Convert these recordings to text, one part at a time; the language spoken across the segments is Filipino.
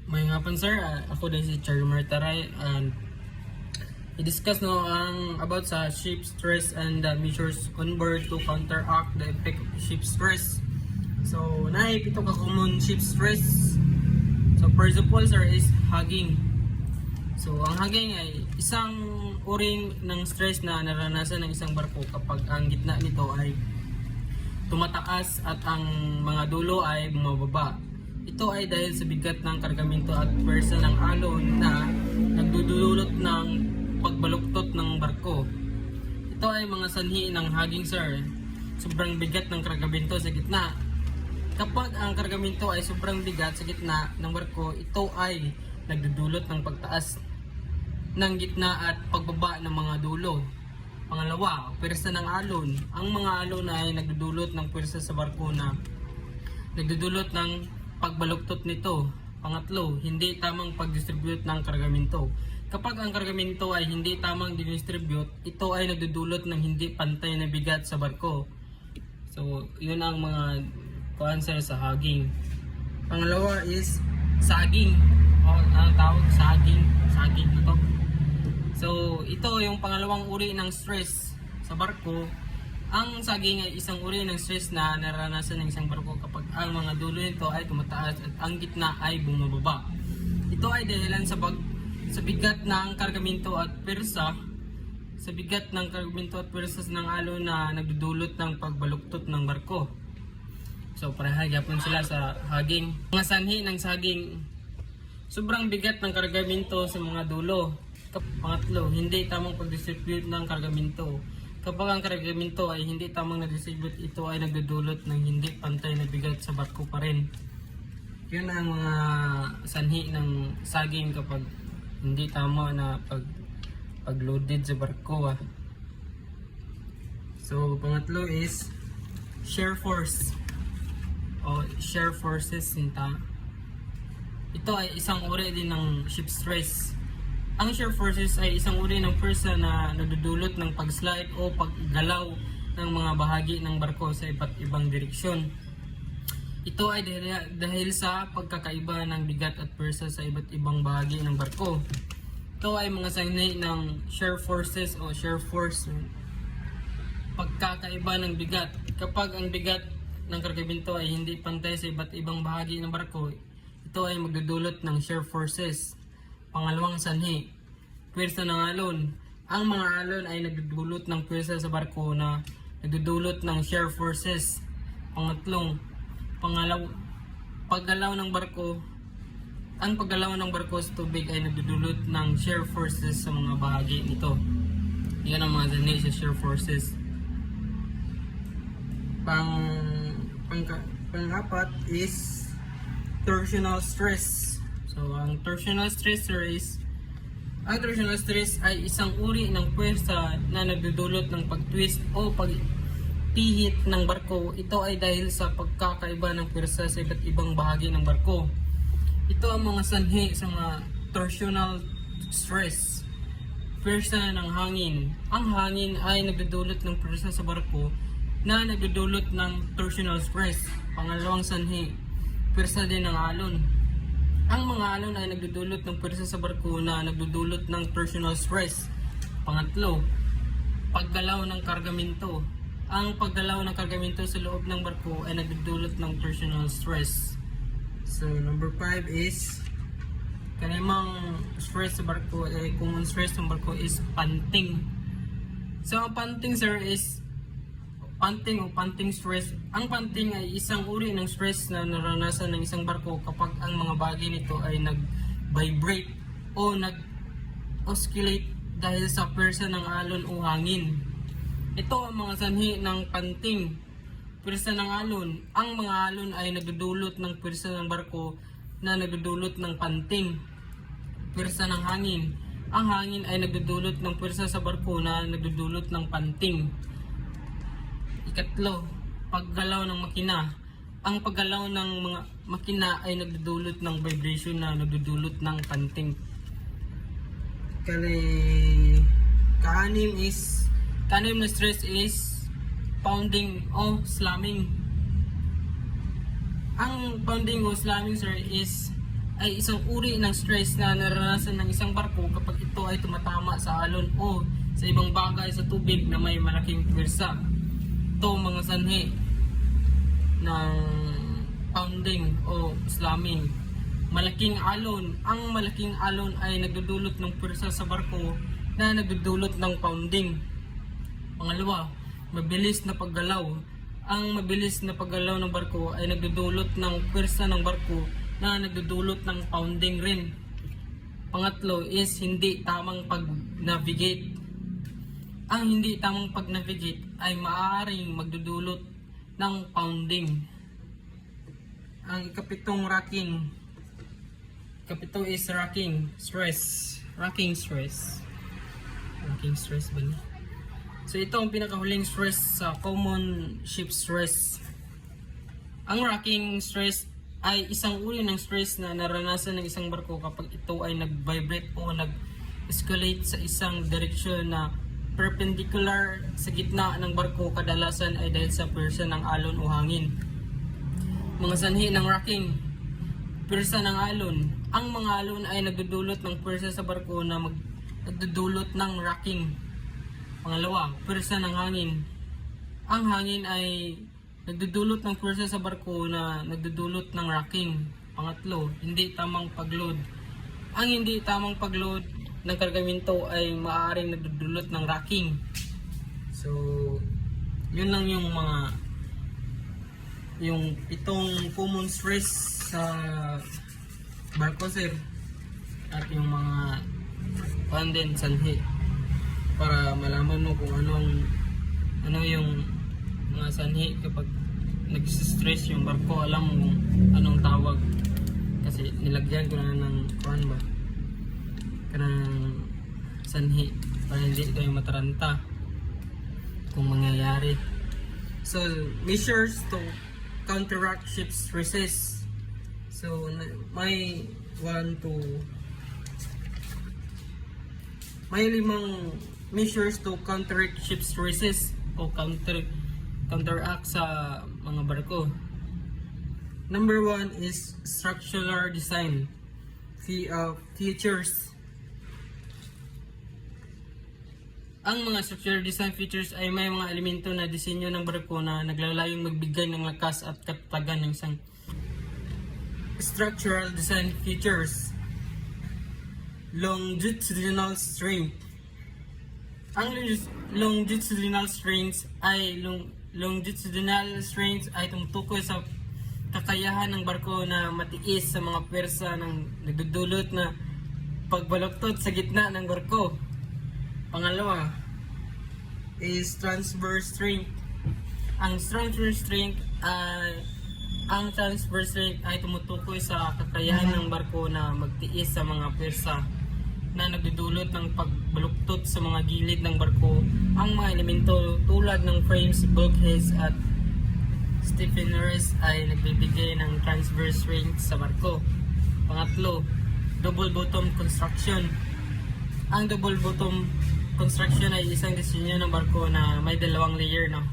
May nga po sir, ako din si Charmer Taray and i-discuss ang about sa ship stress and measures on board to counteract the effect of ship stress. So, ito ka common ship stress. So, first of all sir is hugging. So, ang hugging ay isang uring ng stress na naranasan ng isang barko kapag ang gitna nito ay tumataas at ang mga dulo ay bumababa. Ito ay dahil sa bigat ng kargamento at pwersa ng alon na nagdudulot ng pagbaluktot ng barko. Ito ay mga sanhi ng hugging sir. Sobrang bigat ng kargamento sa gitna. Kapag ang kargamento ay sobrang bigat sa gitna ng barko, ito ay nagdudulot ng pagtaas ng gitna at pagbaba ng mga dulo. Pangalawa, pwersa ng alon. Ang mga alon ay nagdudulot ng pwersa sa barko na nagdudulot ng pagbaluktot nito. Pangatlo, hindi tamang pag-distribute ng kargamento. Kapag ang kargamento ay hindi tamang distribute, ito ay nagdudulot ng hindi pantay na bigat sa barko. So, yun ang mga answer sa hugging. Pangalawa is sagging. Ang tawag sagging ito. So, ito yung pangalawang uri ng stress sa barko. Ang sagging ay isang uri ng stress na naranasan ng isang barko kapag ang mga dulo nito ay tumataas at ang gitna ay bumababa. Ito ay dahilan sa bigat ng kargamento at pwersa ng alon na nagdudulot ng pagbaluktot ng barko. So, parehagapon sila sa hugging. Mga sanhi ng sagging, sobrang bigat ng kargamento sa mga dulo. Pangatlo, hindi tamang pag-distribute ng kargamento. Kapag ang kargamento ay hindi tamang na-distribute, ito ay nagdudulot ng hindi pantay na bigat sa barko pa rin. Yun ang mga sanhi ng sagging kapag hindi tama na pag-loaded sa barko. So, pangatlo is shear force o shear forces. Ito ay isang uri din ng ship stress. Ang shear forces ay isang uri ng pwersa na nagdudulot ng pag-slide o paggalaw ng mga bahagi ng barko sa iba't ibang direksyon. Ito ay dahil sa pagkakaiba ng bigat at pwersa sa iba't ibang bahagi ng barko. Ito ay mga sanhi ng shear forces o shear force. Pagkakaiba ng bigat. Kapag ang bigat ng kargamento ay hindi pantay sa iba't ibang bahagi ng barko, ito ay magdudulot ng shear forces. Pangalawang sanhi, pwersa ng alon. Ang mga alon ay nagdudulot ng pwersa sa barko na nagdudulot ng shear forces. Paggalaw ng barko. Ang paggalaw ng barko sa tubig ay nagdudulot ng shear forces sa mga bahagi nito. Yan ang mga sanhi sa shear forces. Pang-apat is torsional stress. So, ang torsional stress ay isang uri ng pwersa na nagdudulot ng pag-twist o pag-pihit ng barko. Ito ay dahil sa pagkakaiba ng pwersa sa iba't ibang bahagi ng barko. Ito ang mga sanhi sa mga torsional stress. Pwersa ng hangin. Ang hangin ay nagdudulot ng pwersa sa barko na nagdudulot ng torsional stress. Pangalawang sanhi, pwersa din ng alon. Ang mga alon ay nagdudulot ng pwersa sa barko na nagdudulot ng torsional stress. Pangatlo, paggalaw ng kargamento. Ang paggalaw ng kargamento sa loob ng barko ay nagdudulot ng torsional stress. So, number 5 is kanimang stress sa barko, common stress ng barko is panting. So, ang panting sir is panting stress. Ang panting ay isang uri ng stress na naranasan ng isang barko kapag ang mga bagay nito ay nag-vibrate o nag-oscillate dahil sa pwersa ng alon o hangin. Ito ang mga sanhi ng panting. Pwersa ng alon. Ang mga alon ay nagdudulot ng pwersa ng barko na nagdudulot ng panting. Pwersa ng hangin. Ang hangin ay nagdudulot ng pwersa sa barko na nagdudulot ng panting. Ikatlo, paggalaw ng makina. Ang paggalaw ng mga makina ay nagdudulot ng vibration na nagdudulot ng panting. Kaanim na stress is pounding o slamming. Ang pounding o slamming sir is ay isang uri ng stress na naranasan ng isang barko kapag ito ay tumatama sa alon o sa ibang bagay sa tubig na may malaking pwersa. Ito mga sanhi ng pounding o slamming. Malaking alon. Ang malaking alon ay nagdudulot ng pwersa sa barko na nagdudulot ng pounding. Pangalawa, mabilis na paggalaw. Ang mabilis na paggalaw ng barko ay nagdudulot ng pwersa ng barko na nagdudulot ng pounding rin. Pangatlo is hindi tamang pag-navigate. Ang hindi tamang pag-navigate ay maaaring magdudulot ng pounding. Ang ikapitong rocking. Ikapito is rocking stress. Rocking stress. Rocking stress ba niya? So ito ang pinakahuling stress sa common ship stress. Ang rocking stress ay isang uri ng stress na naranasan ng isang barko kapag ito ay nag-vibrate o nag-escalate sa isang direksyon na perpendicular sa gitna ng barko. Kadalasan ay dahil sa pwersa ng alon o hangin. Mga sanhi ng rocking. Pwersa ng alon. Ang mga alon ay nagdudulot ng pwersa sa barko na nagdudulot ng rocking. Pangalawa, pwersa ng hangin. Ang hangin ay nagdudulot ng pwersa sa barko na nagdudulot ng rocking. Pangatlo, hindi tamang pagload. Ang hindi tamang pagload ng kargamento ay maaaring nagdudulot ng rocking. So, yun lang yung pitong common stress sa barko, sir. At yung mga pandin sanhi para malaman mo kung ano yung mga sanhi kapag nag-stress yung barko. Alam mo kung anong tawag kasi nilagyan ko na ng kuan ba kanang sanhi para hindi tayo mataranta kung mangyayari. So measures to counteract ship stresses. So may 5 measures to counteract ship stresses o counteract sa mga barko. Number 1 is structural design. Features. Ang mga structural design features ay may mga elemento na disenyo ng barko na naglalayong magbigay ng lakas at katatagan ng isang structural design features. Longitudinal strength. Ang longitudinal strength ay tumutukoy sa kakayahan ng barko na matiis sa mga pwersa ng nagdudulot na pagbaluktot sa gitna ng barko. Pangalawa is transverse strength. Ang transverse strength ay tumutukoy sa kakayahan ng barko na magtiis sa mga pwersa na nagdudulot ng pagbaluktot sa mga gilid ng barko. Ang mga elemento tulad ng frames, bulkheads at stiffeners ay nagbibigay ng transverse strength sa barko. Pangatlo, double bottom construction. Ang double bottom construction ay isang disenyo ng barko na may dalawang layer ng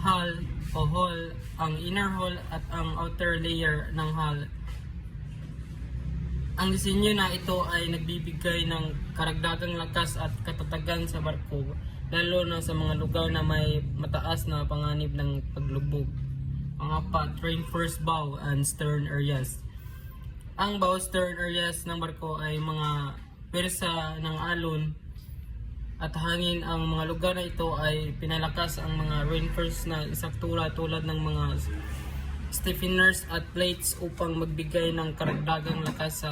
hull o hull, ang inner hull at ang outer layer ng hull. Ang disenyo na ito ay nagbibigay ng karagdagang lakas at katatagan sa barko, lalo na sa mga lugar na may mataas na panganib ng paglubog. Pangapat, reinforced bow and stern areas. Ang bow stern areas ng barko ay mga pwersa ng alon at hangin. Ang mga lugar na ito ay pinalakas ang mga reinforced na istruktura tulad ng mga stiffeners at plates upang magbigay ng karagdagang lakas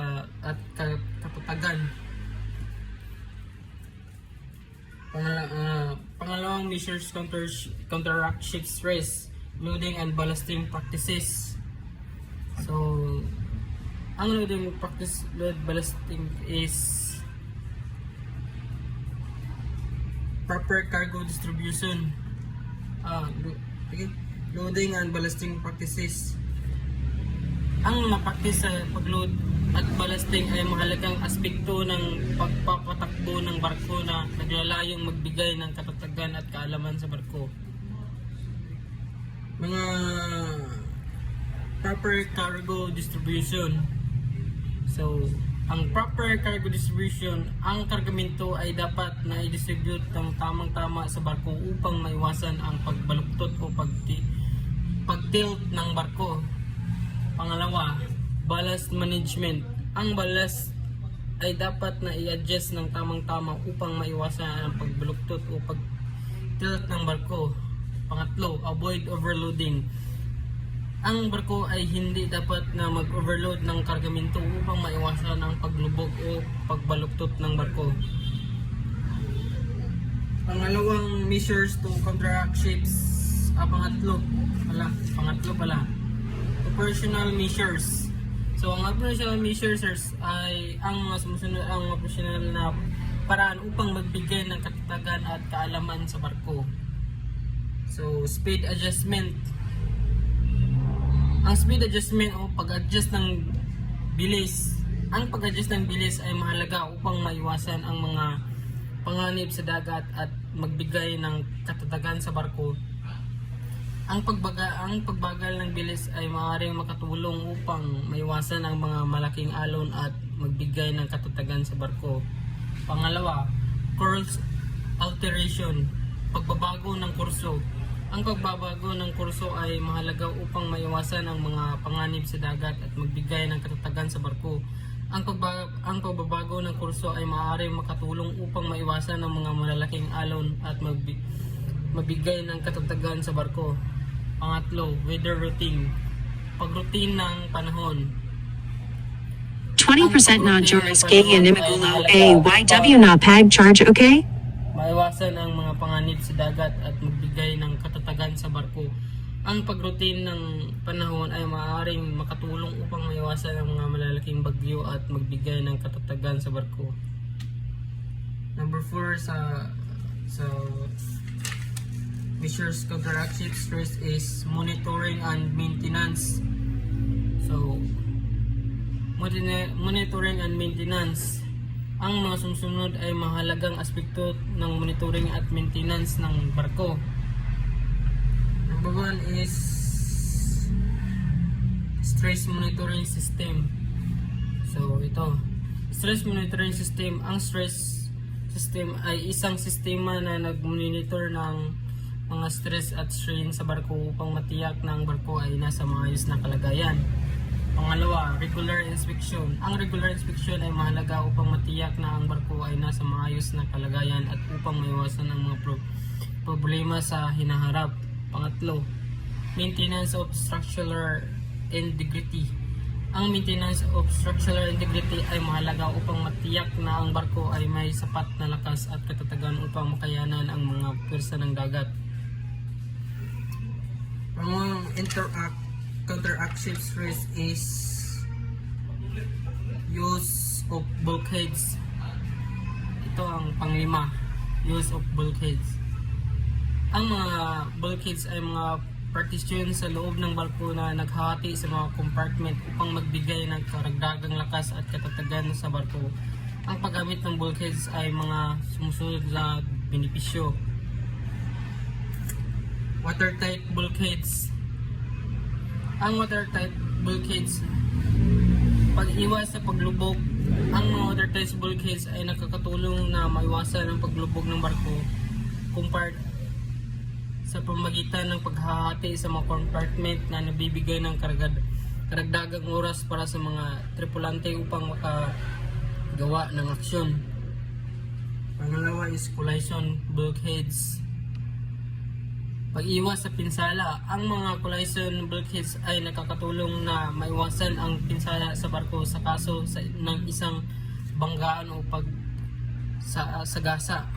at katatagan. Pangalawang measures counteract ship stress, loading and ballasting practices. So, ang load ballasting is proper cargo distribution. Loading and ballasting practices. Ang mapraktis sa pagload at ballasting ay mahalagang aspekto ng pagpapatakbo ng barko na naglalayong magbigay ng katatagan at kaalaman sa barko. Mga proper cargo distribution. So, ang proper cargo distribution, ang kargamento ay dapat na i-distribute ng tamang-tama sa barko upang maiwasan ang pagbaluktot o pag-tilt ng barko. Pangalawa, ballast management. Ang ballast ay dapat na i-adjust ng tamang-tama upang maiwasan ang pagbaluktot o pag-tilt ng barko. Pangatlo, avoid overloading. Ang barko ay hindi dapat na mag-overload ng kargamento upang maiwasan ang paglubog o pagbaluktot ng barko. Pangalawang measures to counteract ships. Pangatlo pala. Operational measures. So ang operational measures ay ang mga sumusunod ang operational na paraan upang magbigay ng katatagan at kaalaman sa barko. So speed adjustment. Ang speed adjustment o pag-adjust ng bilis. Ang pag-adjust ng bilis ay mahalaga upang maiwasan ang mga panganib sa dagat at magbigay ng katatagan sa barko. Ang pagbagal ng bilis ay maaaring makatulong upang maiwasan ang mga malaking alon at magbigay ng katatagan sa barko. Pangalawa, course alteration, pagbabago ng kurso. Ang pagbabago ng kurso ay mahalaga upang maiwasan ang mga panganib sa dagat at magbigay ng katatagan sa barko. Ang pagbabago ng kurso ay maaaring makatulong upang maiwasan ang mga malalaking alon at mabigay ng katatagan sa barko. Pangatlo, weather routine, pag-routine ng panahon. 20% na Joris Gay Inimigulo AYW na pag charge okay? Maiwasan ang mga panganib sa dagat at magbigay ng katatagan sa barko. Ang pag-routine ng panahon ay maaaring makatulong upang maiwasan ang mga malalaking bagyo at magbigay ng katatagan sa barko. Number 4 sa measures counteract ship stress is monitoring and maintenance. So, monitoring and maintenance. Ang mga sumusunod ay mahalagang aspekto ng monitoring at maintenance ng barko. Number 1 is stress monitoring system. So ito, stress monitoring system. Ang stress system ay isang sistema na nag-monitor ng mga stress at strain sa barko upang matiyak na ang barko ay nasa maayos na kalagayan. Pangalawa, regular inspection. Ang regular inspection ay mahalaga upang matiyak na ang barko ay nasa maayos na kalagayan at upang maiwasan ang mga problema sa hinaharap. Pangatlo, maintenance of structural integrity. Ang maintenance of structural integrity ay mahalaga upang matiyak na ang barko ay may sapat na lakas at katatagan upang makayanan ang mga pwersa ng dagat. Ang counteract ship stress is use of bulkheads. Ito ang panglima, use of bulkheads. Ang mga bulkheads ay mga partition sa loob ng barko na naghahati sa mga compartment upang magbigay ng karagdagang lakas at katatagan sa barko. Ang paggamit ng bulkheads ay mga sumusunod na benepisyo. Watertight bulkheads. Ang watertight bulkheads, pag-iwas sa paglubog. Ang mga watertight bulkheads ay nakakatulong na maiwasan ang paglubog ng barko compared sa pamagitan ng paghahati sa mga compartment na nabibigay ng karagdagang oras para sa mga tripulante upang makagawa ng aksyon. Pangalawa is collision bulkheads. Pag-iwas sa pinsala. Ang mga collision bulkheads ay nakakatulong na maiwasan ang pinsala sa barko sa kaso ng isang banggaan o sagasa.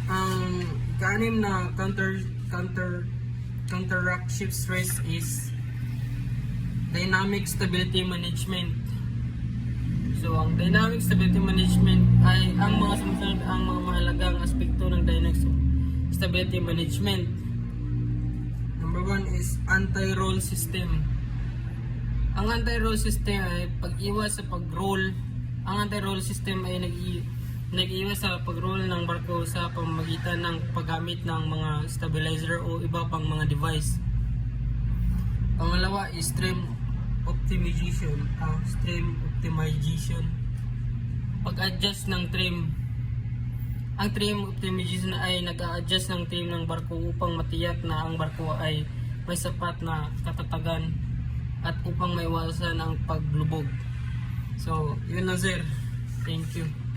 Ang ika-6 na counteract ship stress is dynamic stability management. So, ang dynamic stability management ay ang mga sumusunod ang mga mahalagang aspekto ng dynamic stability management. Number 1 is anti-roll system. Ang anti-roll system ay pag-iwas sa pag-roll. Ang anti-roll system ay nag-iwas sa pag-roll ng barko sa pamamagitan ng paggamit ng mga stabilizer o iba pang mga device. Pangalawa is optimization, stream optimization. Pag-adjust ng trim. Ang trim optimization ay nag-a-adjust ng trim ng barko upang matiyak na ang barko ay may sapat na katatagan at upang maiwasan ang paglubog. So, yun lang sir. Thank you.